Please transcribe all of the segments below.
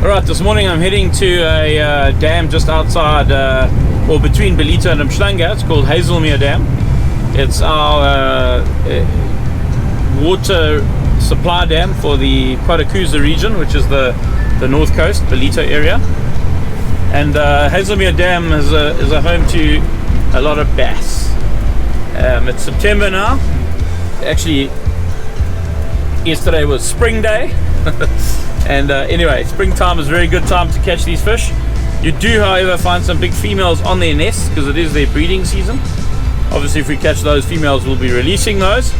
Alright, this morning I'm heading to a dam just outside, or between Belito and Umhlanga. It's called Hazelmere Dam. It's our water supply dam for the KwaZulu-Natal region, which is the north coast, Belito area. And Hazelmere Dam is a home to a lot of bass. It's September now. Actually, yesterday was spring day. And anyway, springtime is a very good time to catch these fish. You do, however, find some big females on their nests because it is their breeding season. Obviously, if we catch those females, we'll be releasing those.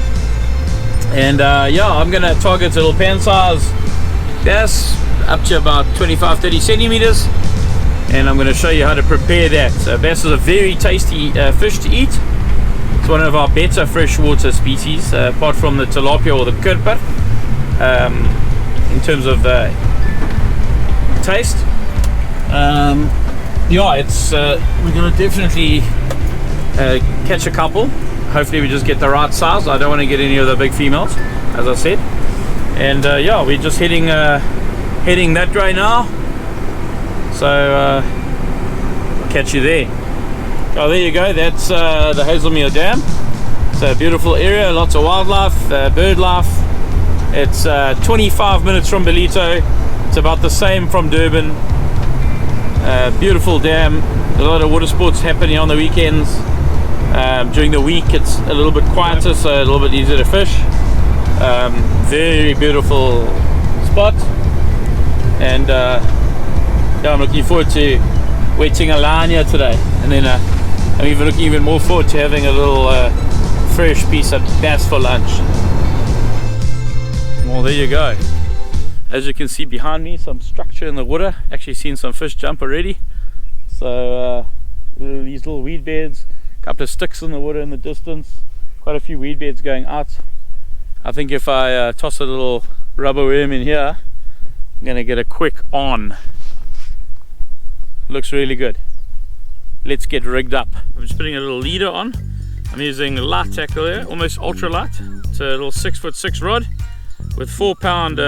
And yeah, I'm going to target a little pan size bass up to about 25-30 centimeters. And I'm going to show you how to prepare that. Bass is a very tasty fish to eat. It's one of our better freshwater species, apart from the tilapia or the kurper. In terms of taste, yeah, it's we're gonna definitely catch a couple. Hopefully we just get the right size. I don't want to get any of the big females, as I said. And yeah, we're just heading that way now, so I'll catch you there. Oh, there you go, that's the Hazelmere Dam. It's a beautiful area, lots of wildlife, bird life. It's 25 minutes from Belito. It's about the same from Durban. Beautiful dam. A lot of water sports happening on the weekends. During the week it's a little bit quieter, so a little bit easier to fish. Very beautiful spot. And yeah, I'm looking forward to wetting a line here today. And then I'm looking even more forward to having a little fresh piece of bass for lunch. Well, there you go. As you can see behind me, some structure in the water. Actually seen some fish jump already. So these little weed beds, a couple of sticks in the water in the distance, quite a few weed beds going out. I think if I toss a little rubber worm in here, I'm gonna get a quick on. Looks really good. Let's get rigged up. I'm just putting a little leader on. I'm using light tackle here, almost ultra light. It's a little 6'6" rod with 4-pound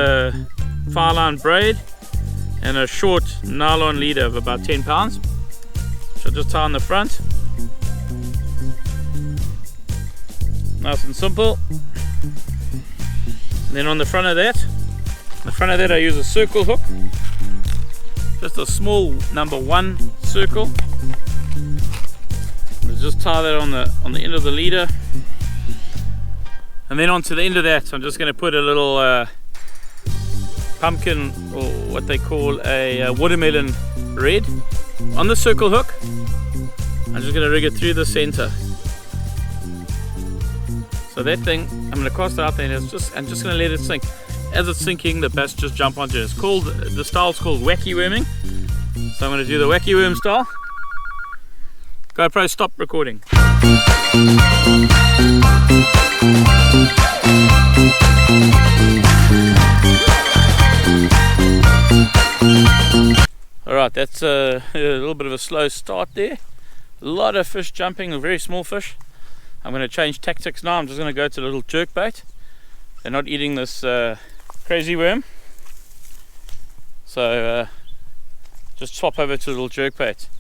fire line braid and a short nylon leader of about 10 pounds. So just tie on the front. Nice and simple. And then on the front of that, I use a circle hook. Just a small number 1 circle. Just tie that on the end of the leader. And then onto the end of that, I'm just going to put a little pumpkin, or what they call a watermelon red, on the circle hook. I'm just going to rig it through the center. So that thing, I'm going to cast it out there, and I'm just going to let it sink. As it's sinking, the bass just jump onto it. The style's called wacky worming. So I'm going to do the wacky worm style. GoPro, stop recording. Alright, that's a little bit of a slow start there. A lot of fish jumping, very small fish. I'm going to change tactics now. I'm just going to go to a little jerk bait. They're not eating this crazy worm. So just swap over to a little jerk bait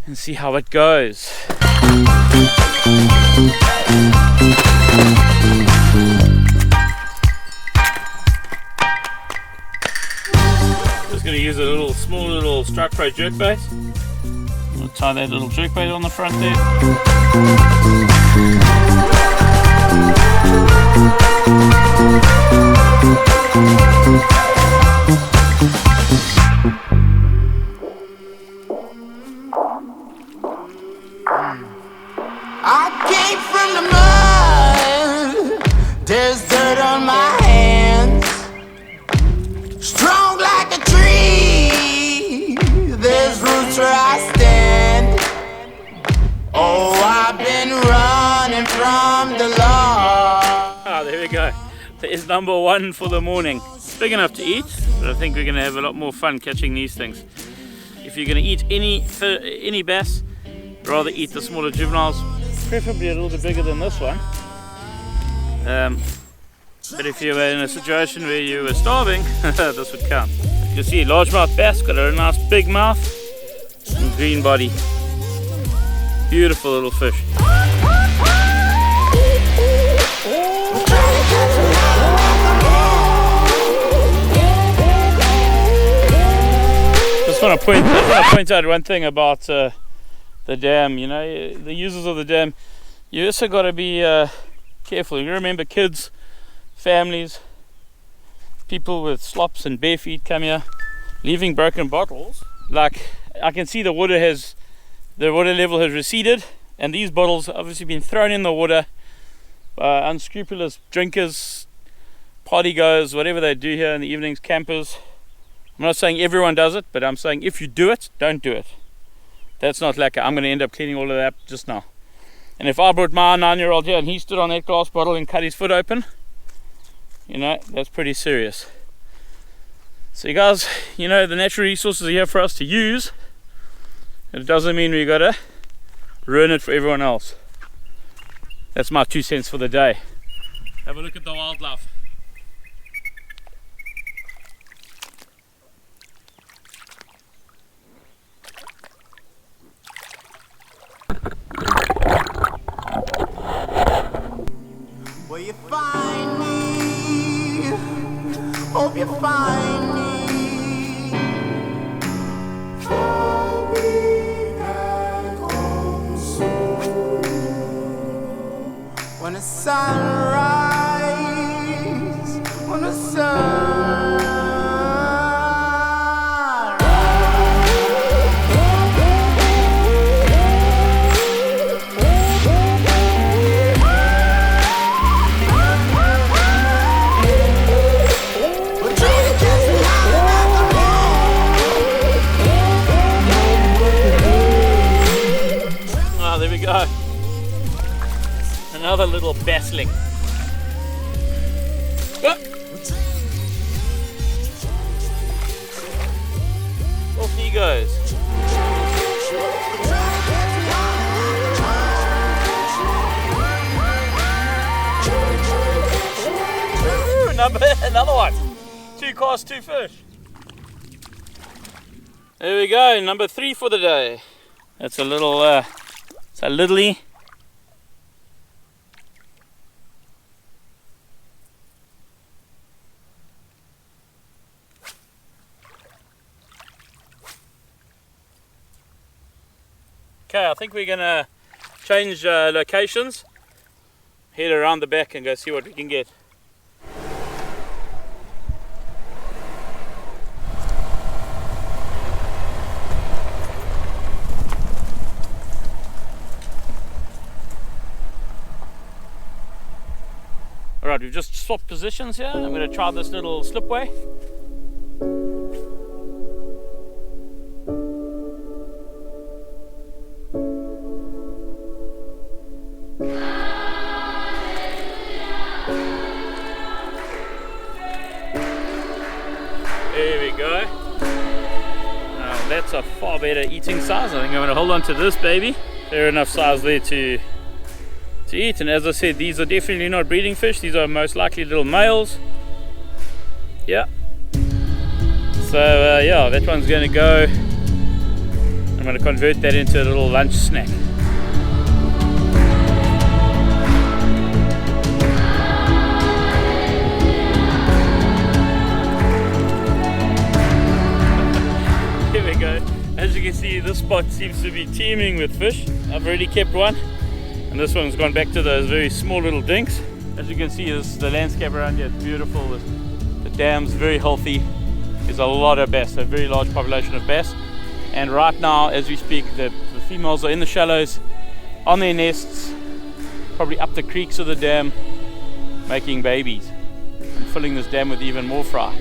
and see how it goes. Just going to use a small little Strike Pro jerk bait. I'll tie that little jerk bait on the front there. I came from the mud, there's dirt on my hands. Strong like a tree, there's roots where I stand. Oh, I've been running from the law. Ah, there we go. There's number 1 for the morning. It's big enough to eat, but I think we're going to have a lot more fun catching these things. If you're going to eat any bass, rather eat the smaller juveniles, preferably a little bit bigger than this one. But if you were in a situation where you were starving, this would count. You see, largemouth bass, got a nice big mouth and green body. Beautiful little fish. Just want to point out one thing about the dam. You know, the users of the dam, you also got to be careful. You remember, kids, families, people with slops and bare feet come here, leaving broken bottles. Like, I can see the water level has receded, and these bottles have obviously been thrown in the water by unscrupulous drinkers, party goers, whatever they do here in the evenings, campers. I'm not saying everyone does it, but I'm saying if you do it, don't do it. That's not like I'm going to end up cleaning all of that just now. And if I brought my 9-year-old here and he stood on that glass bottle and cut his foot open, you know, that's pretty serious. So you guys, you know, the natural resources are here for us to use. It doesn't mean we gotta ruin it for everyone else. That's my 2 cents for the day. Have a look at the wildlife. Will you find me? Hope you find me. I'll be back home soon. When the sun rises, when the sun go. Another little bassling. Oh. Off he goes. Ooh, another one. 2 casts, 2 fish. There we go, number 3 for the day. That's a little it's a littly. Okay, I think we're gonna change locations, head around the back and go see what we can get. Alright, we've just swapped positions here. I'm going to try this little slipway. There we go. Now that's a far better eating size. I think I'm going to hold on to this baby. Fair enough size there to eat, and as I said, these are definitely not breeding fish. These are most likely little males. Yeah. So yeah, that one's going to go. I'm going to convert that into a little lunch snack. Here we go. As you can see, this spot seems to be teeming with fish. I've already kept one. And this one's gone back to those very small little dinks. As you can see, the landscape around here is beautiful. The dam's very healthy. There's a lot of bass, a very large population of bass. And right now, as we speak, the females are in the shallows, on their nests, probably up the creeks of the dam, making babies and filling this dam with even more fry.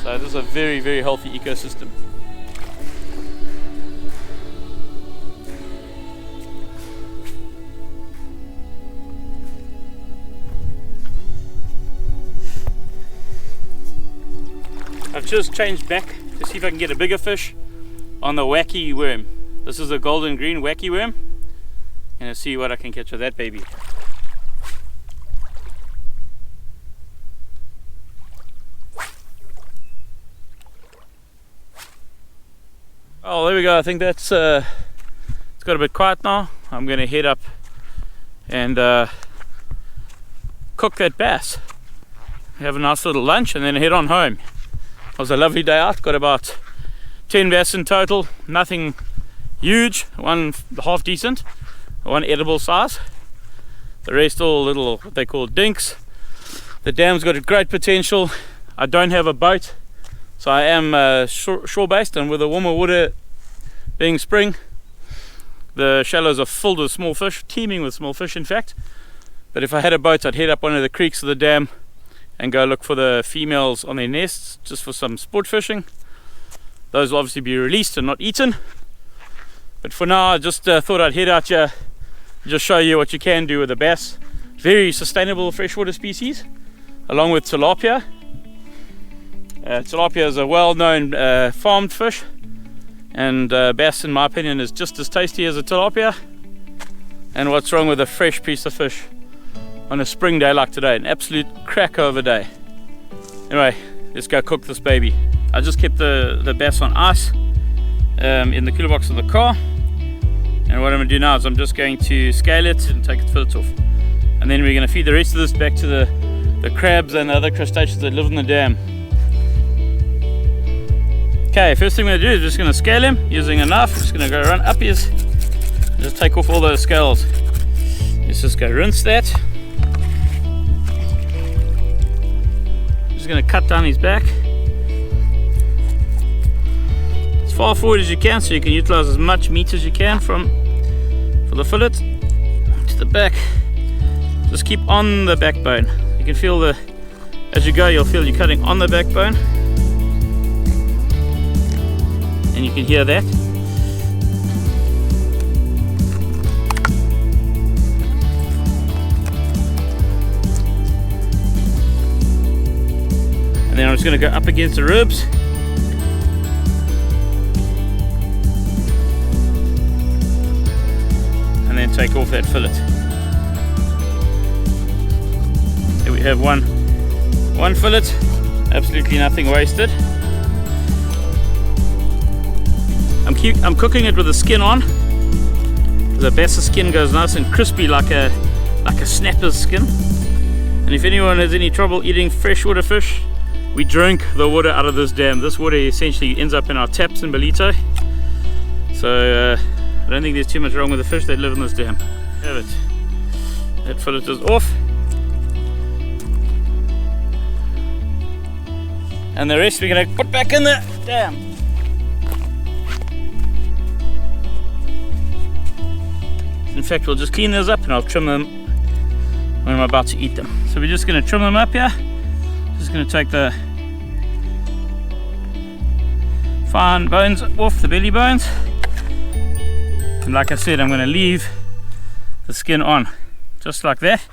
So this is a very, very healthy ecosystem. I've just changed back to see if I can get a bigger fish on the wacky worm. This is a golden green wacky worm, and I'll see what I can catch with that baby. Well, there we go. I think that's it's got a bit quiet now. I'm going to head up and cook that bass, have a nice little lunch, and then head on home. It was a lovely day out. Got about 10 bass in total. Nothing huge, one half decent, one edible size, the rest all little what they call dinks. The dam's got a great potential. I don't have a boat, so I am shore based, and with the warmer water being spring, the shallows are filled with small fish, teeming with small fish in fact. But if I had a boat, I'd head up one of the creeks of the dam and go look for the females on their nests, just for some sport fishing. Those will obviously be released and not eaten. But for now, I just thought I'd head out here, just show you what you can do with a bass. Very sustainable freshwater species, along with tilapia. Tilapia is a well-known farmed fish, and bass, in my opinion, is just as tasty as a tilapia. And what's wrong with a fresh piece of fish on a spring day like today? An absolute cracker of a day. Anyway, let's go cook this baby. I just kept the bass on ice in the cooler box of the car, and what I'm going to do now is I'm just going to scale it and take its fillets off, and then we're going to feed the rest of this back to the crabs and the other crustaceans that live in the dam. Okay, first thing we're going to do is just going to scale him using a knife. I'm just going to go run up his, just take off all those scales. Let's just go rinse that. Just going to cut down his back as far forward as you can, so you can utilize as much meat as you can for the fillet to the back. Just keep on the backbone. You can feel as you go, you'll feel you're cutting on the backbone, and you can hear that. And then I'm just going to go up against the ribs. And then take off that fillet. Here we have one fillet, absolutely nothing wasted. I'm cooking it with the skin on. The bass's skin goes nice and crispy like a snapper's skin. And if anyone has any trouble eating freshwater fish, we drink the water out of this dam. This water essentially ends up in our taps in Belito. So I don't think there's too much wrong with the fish that live in this dam. Have it. That fillet is off. And the rest we're going to put back in the dam. In fact, we'll just clean those up and I'll trim them when I'm about to eat them. So we're just going to trim them up here. Just going to take the fine bones off, the belly bones. And like I said, I'm going to leave the skin on, just like that.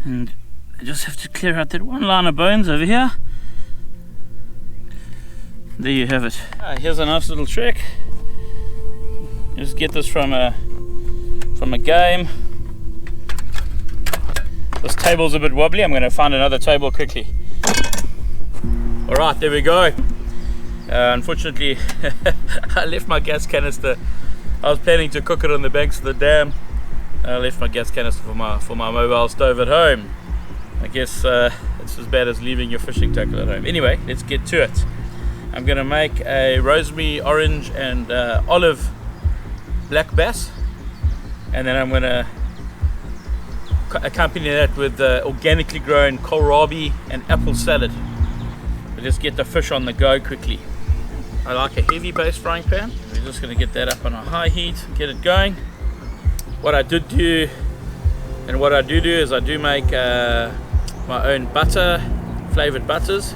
And I just have to clear out that one line of bones over here. There you have it. Here's a nice little trick. Just get this from a game. This table's a bit wobbly. I'm going to find another table quickly. Alright, there we go. Unfortunately, I left my gas canister. I was planning to cook it on the banks of the dam. I left my gas canister for my mobile stove at home. I guess it's as bad as leaving your fishing tackle at home. Anyway, let's get to it. I'm going to make a rosemary, orange and olive black bass, and then I'm going to accompany that with organically grown kohlrabi and apple salad. But let's get the fish on the go quickly. I like a heavy base frying pan. We're just going to get that up on a high heat and get it going. What I did do, and what I do is I do make my own butter, flavored butters,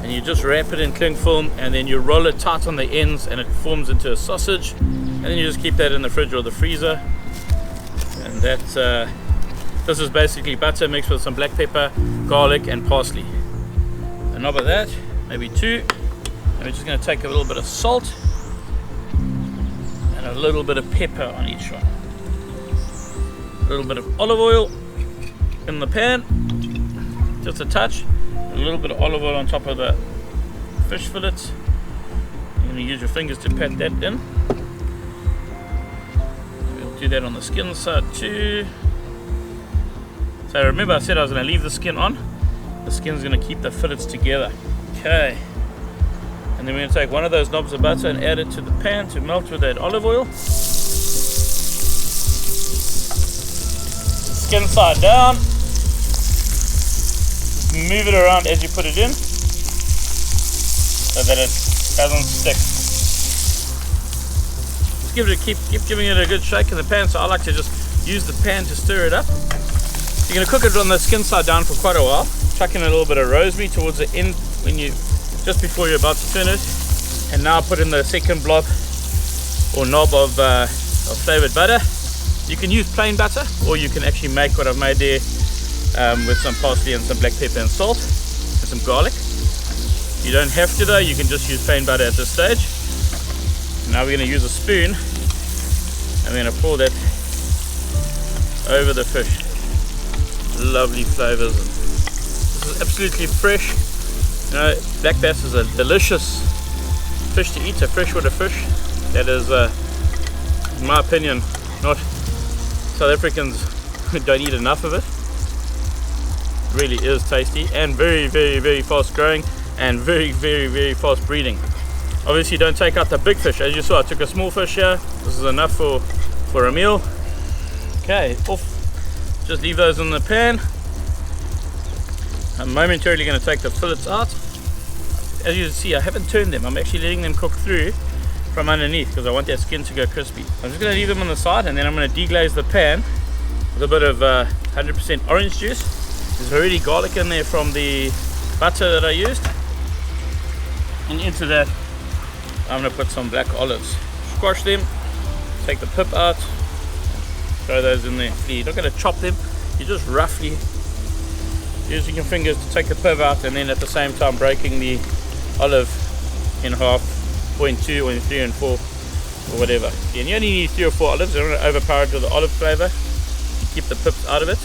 and you just wrap it in cling film and then you roll it tight on the ends and it forms into a sausage, and then you just keep that in the fridge or the freezer. And that's this is basically butter mixed with some black pepper, garlic and parsley. A knob of that, maybe two, and we're just going to take a little bit of salt and a little bit of pepper on each one. A little bit of olive oil in the pan, just a touch. A little bit of olive oil on top of the fish fillets. You can going to use your fingers to pat that in. We'll do that on the skin side too. So remember I said I was going to leave the skin on. The skin's going to keep the fillets together. Okay. And then we're going to take one of those knobs of butter and add it to the pan to melt with that olive oil. Skin side down. Move it around as you put it in so that it doesn't stick. Just keep giving it a good shake in the pan. So I like to just use the pan to stir it up. You're going to cook it on the skin side down for quite a while. Chuck in a little bit of rosemary towards the end just before you're about to turn it. And now put in the second blob or knob of flavored butter. You can use plain butter, or you can actually make what I've made there with some parsley and some black pepper and salt and some garlic. You don't have to though, you can just use plain butter at this stage. Now we're going to use a spoon and we're going to pour that over the fish. Lovely flavors. This is absolutely fresh. You know, black bass is a delicious fish to eat, a freshwater fish that is, in my opinion, not South Africans don't eat enough of it. It really is tasty and very, very, very fast growing and very, very, very fast breeding. Obviously don't take out the big fish. As you saw, I took a small fish here. This is enough for a meal. Okay, off. Just leave those in the pan. I'm momentarily going to take the fillets out. As you can see, I haven't turned them. I'm actually letting them cook through from underneath because I want that skin to go crispy. I'm just going to leave them on the side and then I'm going to deglaze the pan with a bit of 100% orange juice. There's already garlic in there from the butter that I used. And into that, I'm going to put some black olives. Squash them, take the pip out, throw those in there. You're not going to chop them, you just roughly using your fingers to take the pip out and then at the same time breaking the olive in half, 0.2 or 3 and 4 or whatever. And you only need 3 or 4 olives. I don't want to overpower it with the olive flavor. You keep the pips out of it.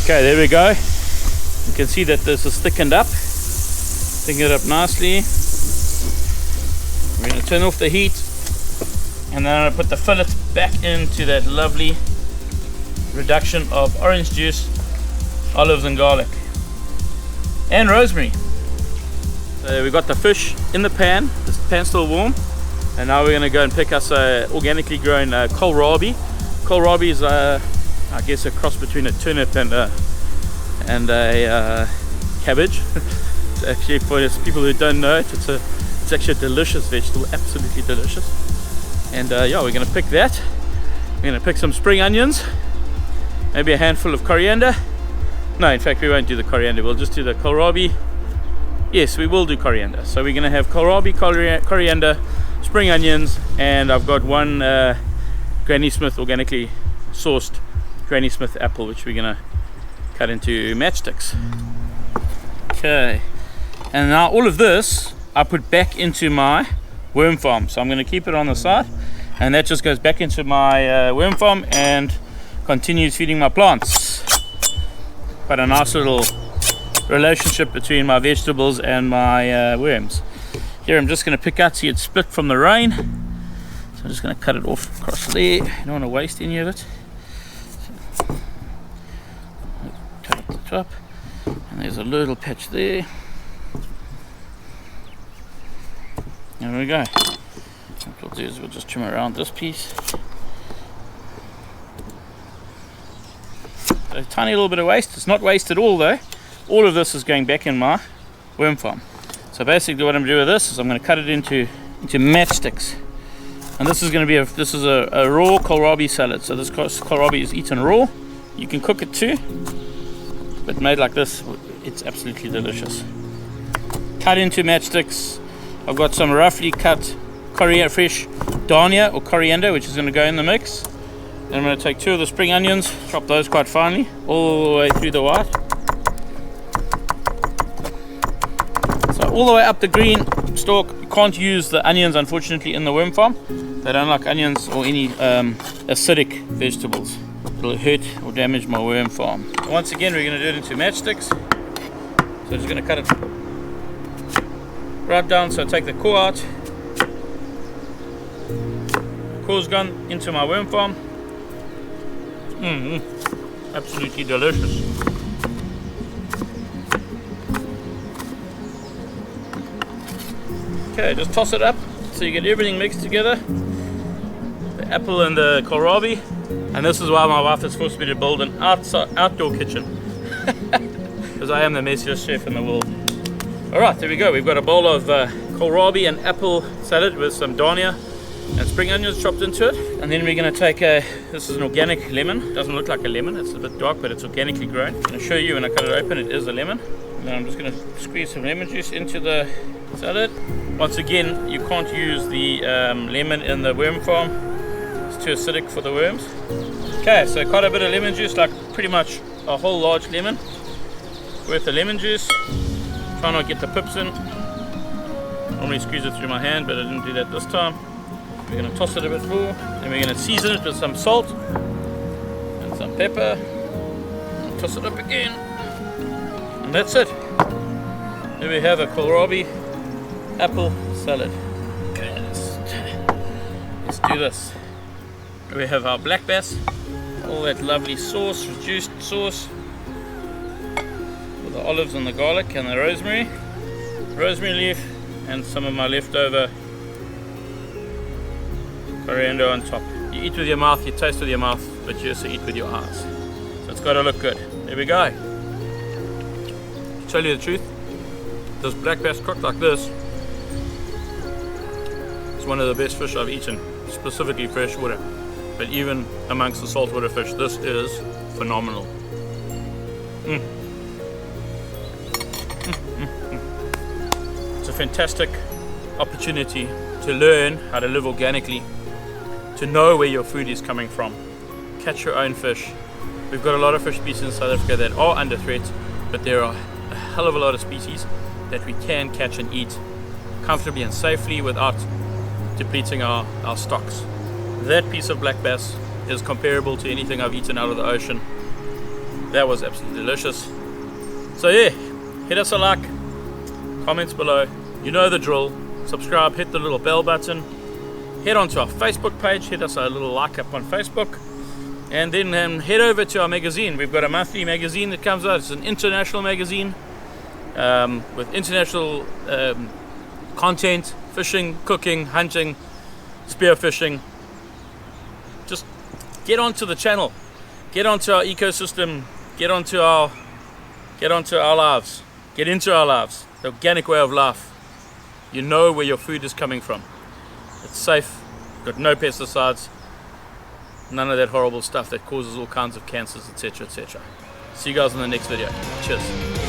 Okay, there we go. You can see that this is thickened up. Thicken it up nicely. We're going to turn off the heat and then I'm going to put the fillets back into that lovely reduction of orange juice, olives and garlic and rosemary. So we've got the fish in the pan. This pan's still warm, and now we're going to go and pick us a organically grown kohlrabi. Kohlrabi is I guess a cross between a turnip and a cabbage. Actually, for people who don't know it, it's actually a delicious vegetable, absolutely delicious. And yeah, we're going to pick that. We're going to pick some spring onions, maybe a handful of coriander. No, in fact we won't do the coriander, we'll just do the kohlrabi. Yes, we will do coriander. So we're going to have kohlrabi, coriander, spring onions, and I've got one Granny Smith organically sourced Granny Smith apple, which we're going to cut into matchsticks. Okay, and now all of this I put back into my worm farm. So I'm going to keep it on the side, and that just goes back into my worm farm and continues feeding my plants. Quite a nice little relationship between my vegetables and my worms. Here I'm just going to pick out, see it split from the rain. So I'm just going to cut it off across there. You don't want to waste any of it. So, cut up the top, and there's a little patch there. There we go. What we'll do is we'll just trim around this piece. A tiny little bit of waste. It's not waste at all though. All of this is going back in my worm farm. So basically what I'm going to do with this is I'm going to cut it into matchsticks. And this is going to be a raw kohlrabi salad. So this kohlrabi is eaten raw. You can cook it too, but made like this, it's absolutely delicious. Cut into matchsticks. I've got some roughly cut fresh dhania or coriander, which is going to go in the mix. Then I'm going to take 2 of the spring onions, chop those quite finely, all the way through the white. So all the way up the green stalk. You can't use the onions unfortunately in the worm farm. They don't like onions or any acidic vegetables. It'll hurt or damage my worm farm. Once again, we're going to do it into matchsticks. So I'm just going to cut it right down so I take the core out. The core's gone into my worm farm. Absolutely delicious. Okay, just toss it up so you get everything mixed together. The apple and the kohlrabi. And this is why my wife has forced me to build an outdoor kitchen. Because I am the messiest chef in the world. Alright, there we go. We've got a bowl of kohlrabi and apple salad with some dania and spring onions chopped into it. And then we're going to take this is an organic lemon. It doesn't look like a lemon, it's a bit dark, but it's organically grown. I'm going to show you when I cut it open, it is a lemon. And then I'm just going to squeeze some lemon juice into the salad. Once again, you can't use the lemon in the worm farm. It's too acidic for the worms. Okay, so quite a bit of lemon juice, like pretty much a whole large lemon worth of lemon juice. Try not to get the pips in. Normally squeeze it through my hand, but I didn't do that this time. We're going to toss it a bit more, and we're going to season it with some salt and some pepper. And toss it up again, and that's it. There we have a kohlrabi apple salad. Okay, let's do this. We have our black bass, all that lovely sauce, reduced sauce, with the olives and the garlic and the rosemary leaf, and some of my leftover coriander on top. You eat with your mouth, you taste with your mouth, but you also eat with your eyes. So it's got to look good. There we go. To tell you the truth, this black bass cooked like this is one of the best fish I've eaten, specifically freshwater. But even amongst the saltwater fish, this is phenomenal. It's a fantastic opportunity to learn how to live organically, to know where your food is coming from, catch your own fish. We've got a lot of fish species in South Africa that are under threat, but there are a hell of a lot of species that we can catch and eat comfortably and safely without depleting our stocks. That piece of black bass is comparable to anything I've eaten out of the ocean. That was absolutely delicious. So yeah, hit us a like, comments below, you know the drill. Subscribe, hit the little bell button, head onto our Facebook page, hit us a little like up on Facebook, and then head over to our magazine. We've got a monthly magazine that comes out. It's an international magazine with international content, fishing, cooking, hunting, spearfishing. Just get onto the channel, get onto our ecosystem, get into our lives, get into our lives. The organic way of life. You know where your food is coming from. It's safe, got no pesticides, none of that horrible stuff that causes all kinds of cancers, etc., etc. See you guys in the next video. Cheers.